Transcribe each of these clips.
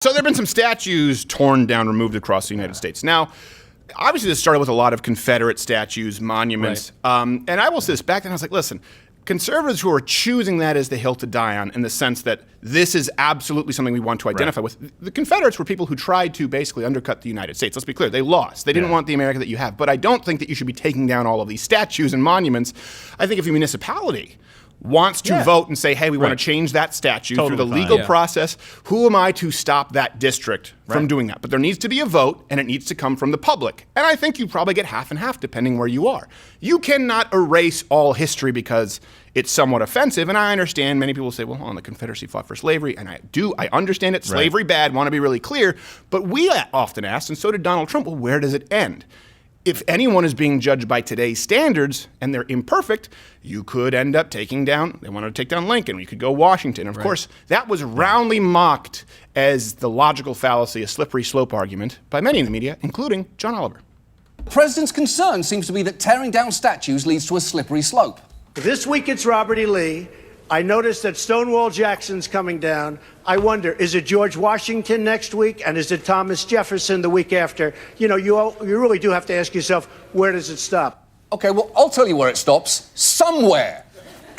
So there have been some statues torn down, removed across the United States. Now, obviously this started with a lot of Confederate statues, monuments. Right. And I will say this, back then I was like, listen, conservatives who are choosing that as the hill to die on in the sense that this is absolutely something we want to identify with. The Confederates were people who tried to basically undercut the United States. Let's be clear, they lost. They didn't want the America that you have. But I don't think that you should be taking down all of these statues and monuments. I think if a municipality wants to vote and say, hey, we want to change that statue through the legal process, who am I to stop that district from doing that? But there needs to be a vote, and it needs to come from the public. And I think you probably get half and half, depending where you are. You cannot erase all history because it's somewhat offensive, and I understand many people say, well, hold on, the Confederacy fought for slavery, and I understand it, slavery bad, want to be really clear, but we often ask, and so did Donald Trump, well, where does it end? If anyone is being judged by today's standards and they're imperfect, you could end up taking down, they wanted to take down Lincoln, we could go Washington. Of course, that was roundly mocked as the logical fallacy, a slippery slope argument by many in the media, including John Oliver. The president's concern seems to be that tearing down statues leads to a slippery slope. This week it's Robert E. Lee. I noticed that Stonewall Jackson's coming down. I wonder, is it George Washington next week? And is it Thomas Jefferson the week after? You know, you really do have to ask yourself, where does it stop? Okay, well, I'll tell you where it stops. Somewhere.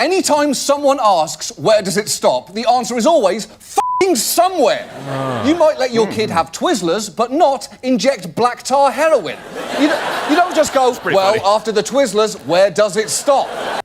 Anytime someone asks, where does it stop, the answer is always f***ing somewhere. You might let your kid have Twizzlers, but not inject black tar heroin. You don't just go, well, funny. After the Twizzlers, where does it stop?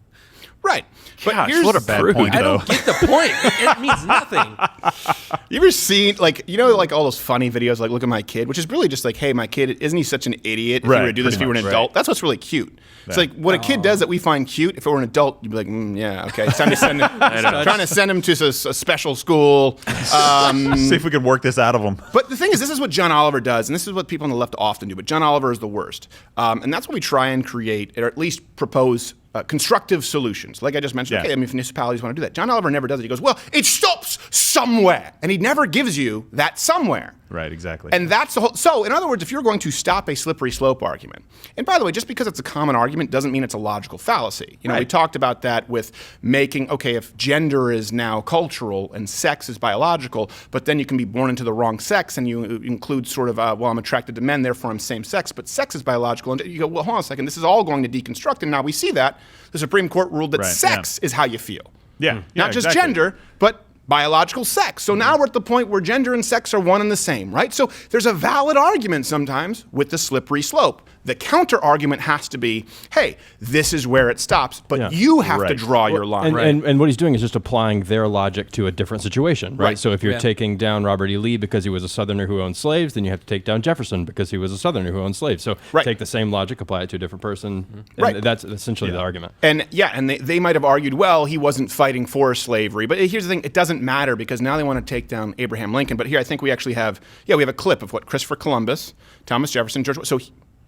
Right. But Gosh, what a bad point, though. I don't get the point. It means nothing. You ever seen, like, you know, like all those funny videos, like, look at my kid, which is really just like, hey, my kid, isn't he such an idiot if he were to do this if he were an adult? That's what's really cute. It's like what a kid does that we find cute, if it were an adult, you'd be like, yeah, okay, it's time to send him. Trying to send him to a special school. See if we can work this out of him. But the thing is, this is what John Oliver does, and this is what people on the left often do, but John Oliver is the worst. And that's what we try and create, or at least propose constructive solutions. Like I just mentioned, okay, I mean, if municipalities want to do that. John Oliver never does it. He goes, well, it stops somewhere. And he never gives you that somewhere. Right, exactly. And that's the whole, so in other words, if you're going to stop a slippery slope argument, and by the way, just because it's a common argument doesn't mean it's a logical fallacy. You know, we talked about that with making, okay, if gender is now cultural and sex is biological, but then you can be born into the wrong sex and you include sort of, well, I'm attracted to men, therefore I'm same sex, but sex is biological. And you go, well, hold on a second, this is all going to deconstruct, and now we see that. The Supreme Court ruled that sex is how you feel. Not just gender, but biological sex. So now we're at the point where gender and sex are one and the same, right? So there's a valid argument sometimes with the slippery slope. The counter argument has to be, hey, this is where it stops, but you have to draw your line. And what he's doing is just applying their logic to a different situation, right? So if you're taking down Robert E. Lee because he was a Southerner who owned slaves, then you have to take down Jefferson because he was a Southerner who owned slaves. So take the same logic, apply it to a different person. And that's essentially the argument. And and they might have argued, well, he wasn't fighting for slavery. But here's the thing, it doesn't matter because now they want to take down Abraham Lincoln. But here I think we actually have, we have a clip of what Christopher Columbus, Thomas Jefferson, George. So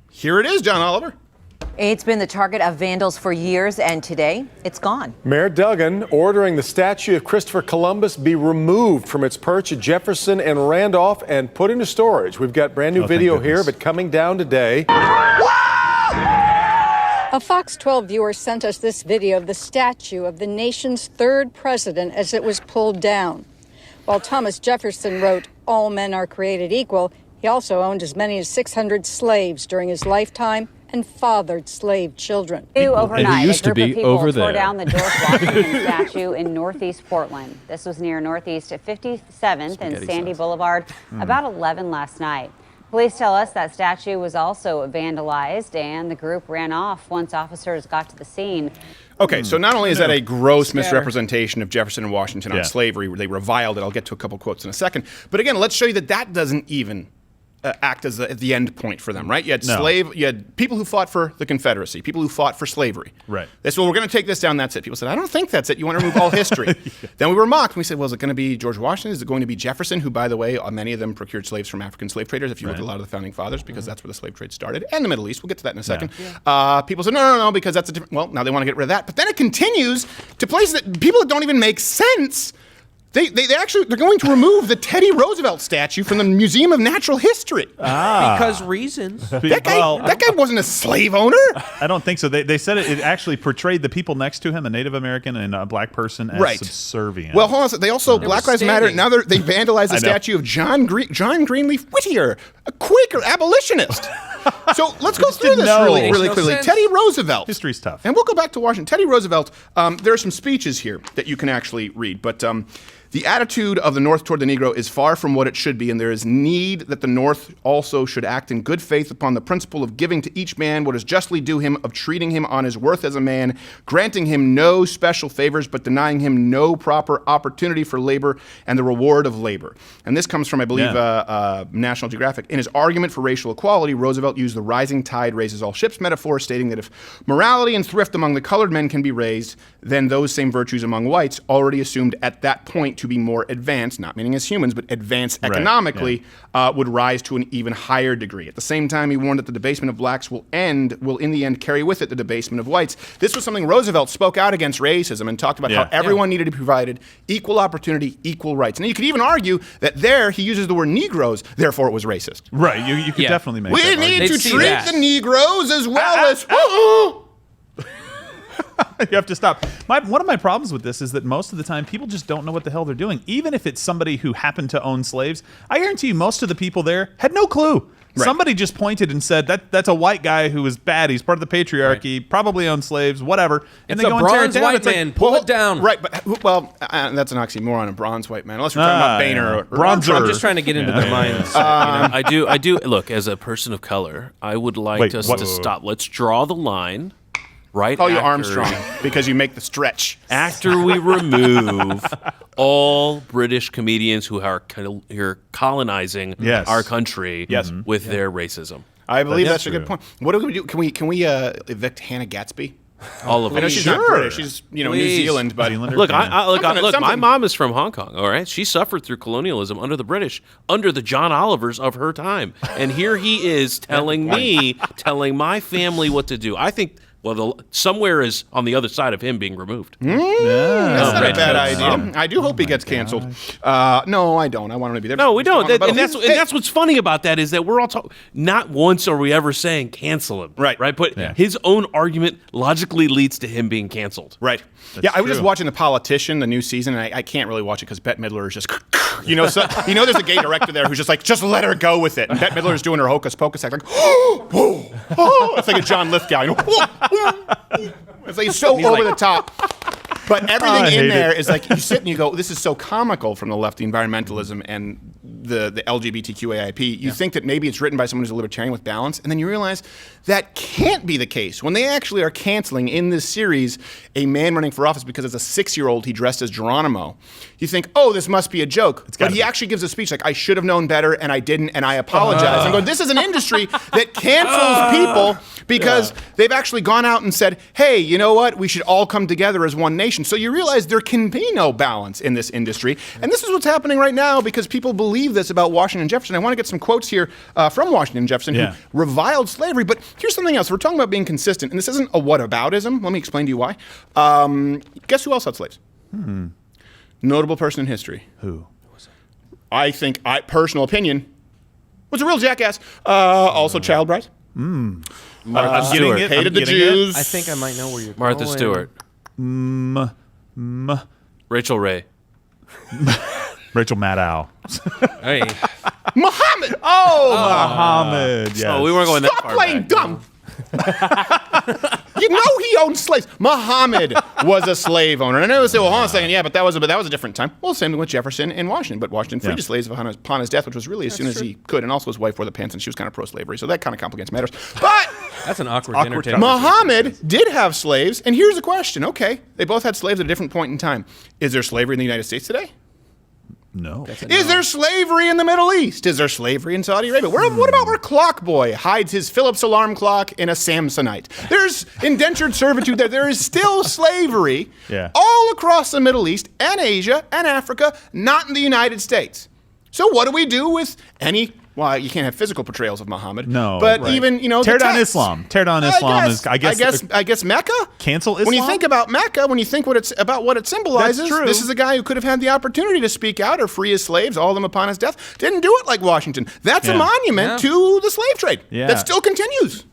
here it is, John Oliver. It's been the target of vandals for years, and today it's gone. Mayor Duggan ordering the statue of Christopher Columbus be removed from its perch at Jefferson and Randolph and put into storage. We've got brand new video here of it coming down today. A Fox 12 viewer sent us this video of the statue of the nation's third president as it was pulled down. While Thomas Jefferson wrote, "All men are created equal," he also owned as many as 600 slaves during his lifetime and fathered slave children. Overnight, used a group to be of people over tore there. down the George Washington statue in Northeast Portland. This was near Northeast 57th and Sandy Boulevard, about 11 last night. Police tell us that statue was also vandalized, and the group ran off once officers got to the scene. Okay, so not only is that a gross misrepresentation of Jefferson and Washington on slavery, they reviled it. I'll get to a couple quotes in a second. But again, let's show you that that doesn't even act as the end point for them, right? You had people who fought for the Confederacy, people who fought for slavery. Right. They said, well, we're going to take this down, that's it. People said, I don't think that's it. You want to remove all history. Then we were mocked. We said, well, is it going to be George Washington? Is it going to be Jefferson, who, by the way, many of them procured slaves from African slave traders, if you look at a lot of the founding fathers, because that's where the slave trade started, and the Middle East. We'll get to that in a second. People said, no, because that's a different, well, now they want to get rid of that. But then it continues to places that people that don't even make sense. They're going to remove the Teddy Roosevelt statue from the Museum of Natural History. Because reasons. That guy wasn't a slave owner. I don't think so. They said it actually portrayed the people next to him, a Native American and a black person, as subservient. Well, hold on. They also, Black Lives Matter, now they vandalized the statue of John Greenleaf Whittier, a Quaker abolitionist. So let's go through this really quickly. Teddy Roosevelt. History's tough. And we'll go back to Washington. Teddy Roosevelt, there are some speeches here that you can actually read, but the attitude of the North toward the Negro is far from what it should be, and there is need that the North also should act in good faith upon the principle of giving to each man what is justly due him, of treating him on his worth as a man, granting him no special favors, but denying him no proper opportunity for labor and the reward of labor. And this comes from, I believe, National Geographic. In his argument for racial equality, Roosevelt used the rising tide raises all ships metaphor, stating that if morality and thrift among the colored men can be raised, then those same virtues among whites, already assumed at that point to be more advanced, not meaning as humans, but advanced economically, would rise to an even higher degree. At the same time, he warned that the debasement of blacks will in the end carry with it the debasement of whites. This was something Roosevelt spoke out against racism and talked about how everyone needed to be provided equal opportunity, equal rights. And you could even argue that there he uses the word Negroes, therefore it was racist. Right, you could definitely make we that need argument. to treat the Negroes as well as... You have to stop. One of my problems with this is that most of the time people just don't know what the hell they're doing. Even if it's somebody who happened to own slaves, I guarantee you most of the people there had no clue. Right. Somebody just pointed and said, that's a white guy who was bad. He's part of the patriarchy, probably owned slaves, whatever. And it's they go a and tear it bronze down. white It's like, man. Pull it down. Right, but that's an oxymoron, a bronze white man. Unless we're talking about Boehner or bronzer. I'm just trying to get into their minds. I do. Look, as a person of color, I would like us to stop. Let's draw the line. Right. Call you Armstrong because you make the stretch. After we remove all British comedians who are colonizing our country with their racism. I believe that's a good point. What do we do? Can we evict Hannah Gatsby? All of them. I know she's not British. She's New Zealand, but look, my mom is from Hong Kong. All right, she suffered through colonialism under the British, under the John Olivers of her time, and here he is telling my family what to do. I think. Well, somewhere is on the other side of him being removed. That's not a bad idea. I do hope he gets canceled. No, I don't. I want him to be there. No, we don't. And that's what's funny about that is that we're all talking. Not once are we ever saying cancel him. Right. But his own argument logically leads to him being canceled. Right. I was just watching The Politician, the new season, and I can't really watch it because Bette Midler is just, there's a gay director there who's just like, just let her go with it. And Bette Midler is doing her hocus pocus act, like, it's like a John Lithgow, It's like so over the top. But everything in there is like, you sit and you go, this is so comical from the left, the environmentalism and the LGBTQAIP. You think that maybe it's written by someone who's a libertarian with balance, and then you realize that can't be the case. When they actually are canceling in this series a man running for office because as a 6-year-old he dressed as Geronimo, you think, oh, this must be a joke. But he actually gives a speech like, I should have known better and I didn't and I apologize. I'm going, this is an industry that cancels people because they've actually gone out and said, hey, you know what? We should all come together as one nation. So you realize there can be no balance in this industry. And this is what's happening right now because people believe this about Washington Jefferson. I want to get some quotes here from Washington Jefferson who reviled slavery. But here's something else. We're talking about being consistent. And this isn't a whataboutism. Let me explain to you why. Guess who else had slaves? Notable person in history. Who? I think, personal opinion, was a real jackass. Also child bride. Martha Stewart hated the Jews. I think I might know where you're Martha going. Stewart. Rachel Ray. Rachel Maddow. Hey. Muhammad. Muhammad. Yes. Oh, we weren't going that far. Stop playing dumb. You know he owned slaves. Muhammad was a slave owner. And I know they say, well, hold on a second, but that was a different time. Well, same thing with Jefferson and Washington. But Washington freed his slaves upon his death, which was really as soon as he could. And also his wife wore the pants, and she was kind of pro-slavery. So that kind of complicates matters. But that's an awkward dinner table. Muhammad did have slaves. And here's the question. Okay, they both had slaves at a different point in time. Is there slavery in the United States today? No. Is there slavery in the Middle East? Is there slavery in Saudi Arabia? What about where Clock Boy hides his Phillips alarm clock in a Samsonite? There's indentured servitude there. There is still slavery all across the Middle East and Asia and Africa, not in the United States. So what do we do with any Well, you can't have physical portrayals of Muhammad. No, but right. even tear down text. Islam. Tear down Islam is I guess Mecca. Cancel Islam. When you think about Mecca, when you think what it symbolizes, That's true. this is a guy who could have had the opportunity to speak out or free his slaves, all of them upon his death. Didn't do it like Washington. That's a monument to the slave trade that still continues.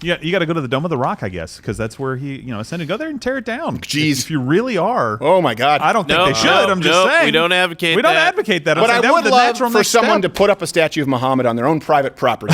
Yeah, you got to go to the Dome of the Rock, I guess, because that's where he, ascended. Go there and tear it down. Jeez, if you really are. Oh my God, I don't think they should. I'm just saying we don't advocate. We don't advocate that. But I would love for someone to put up a statue of Muhammad on their own private property.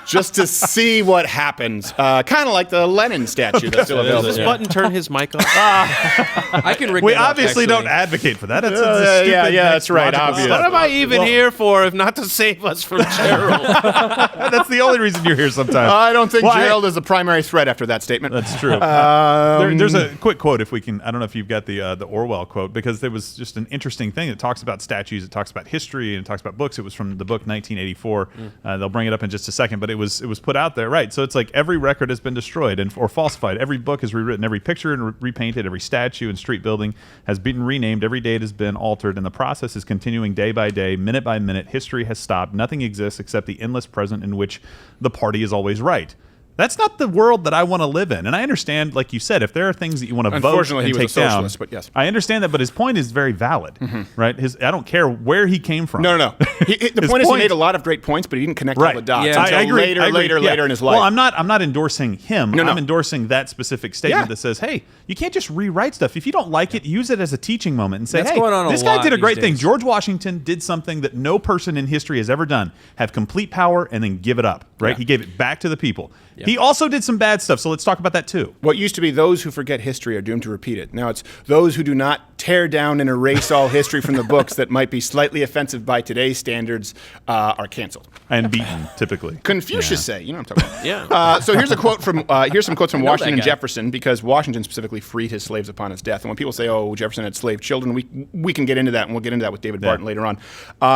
Just to see what happens. Kind of like the Lenin statue that's still available. Does this button turn his mic off? I can rig We that up, obviously actually. don't advocate for that. That's a stupid that's right, logical obvious. stuff. What am I even here for if not to save us from Gerald? That's the only reason you're here sometimes. I don't think Gerald is the primary threat after that statement. That's true. There's a quick quote, if we can. I don't know if you've got the Orwell quote, because there was just an interesting thing. It talks about statues, it talks about history, and it talks about books. It was from the book 1984. They'll bring it up in just a second, but it was put out there, right? So it's like every record has been destroyed or falsified. Every book is rewritten. Every picture and repainted. Every statue and street building has been renamed. Every date has been altered, and the process is continuing day by day, minute by minute. History has stopped. Nothing exists except the endless present in which the party is always right. That's not the world that I want to live in. And I understand, like you said, if there are things that you want to vote and take down. Unfortunately, he was a socialist, but yes. I understand that, but his point is very valid, right? I don't care where he came from. No. The point is he made a lot of great points, but he didn't connect all the dots until I agree. later in his life. Well, I'm not endorsing him. No. I'm endorsing that specific statement that says, hey, you can't just rewrite stuff. If you don't like it, use it as a teaching moment and say, That's hey, going on this a guy lot did a these great thing. days. George Washington did something that no person in history has ever done. Have complete power and then give it up, right? Yeah. He gave it back to the people. Yeah. He also did some bad stuff, so let's talk about that too. What used to be those who forget history are doomed to repeat it. Now it's those who do not tear down and erase all history from the books that might be slightly offensive by today's standards are canceled. And beaten, typically. Confucius say, you know what I'm talking about. Yeah. So here's a quote from here's some quotes from know Washington that and guy. Jefferson, because Washington specifically freed his slaves upon his death. And when people say, oh, Jefferson had slave children, we can get into that, and we'll get into that with David Barton later on.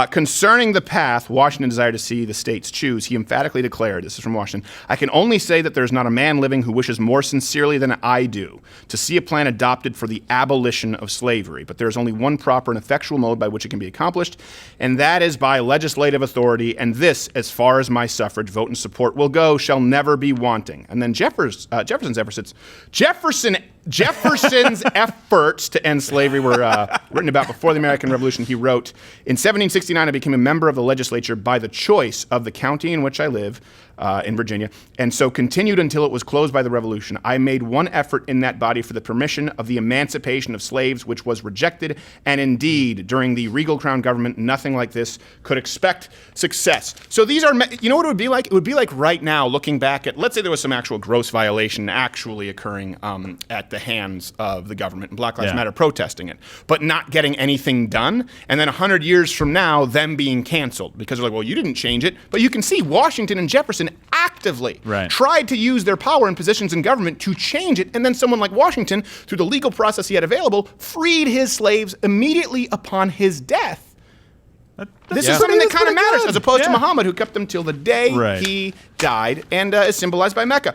Concerning the path Washington desired to see the states choose, he emphatically declared, this is from Washington, I can only say that there is not a man living who wishes more sincerely than I do to see a plan adopted for the abolition of slavery. But there is only one proper and effectual mode by which it can be accomplished, and that is by legislative authority, and this, as far as my suffrage, vote, and support will go, shall never be wanting. And then Jefferson's efforts to end slavery were written about before the American Revolution. He wrote, in 1769, I became a member of the legislature by the choice of the county in which I live, in Virginia, and so continued until it was closed by the Revolution. I made one effort in that body for the permission of the emancipation of slaves, which was rejected, and indeed, during the regal crown government, nothing like this could expect success. So these are, you know what it would be like? It would be like right now, looking back at, let's say there was some actual gross violation actually occurring at the hands of the government, and Black Lives Matter protesting it, but not getting anything done, and then 100 years from now, them being canceled, because they're like, well, you didn't change it, but you can see Washington and Jefferson actively tried to use their power and positions in government to change it, and then someone like Washington, through the legal process he had available, freed his slaves immediately upon his death. This is something that kind of matters, as opposed to Muhammad, who kept them till the day he died, and is symbolized by Mecca.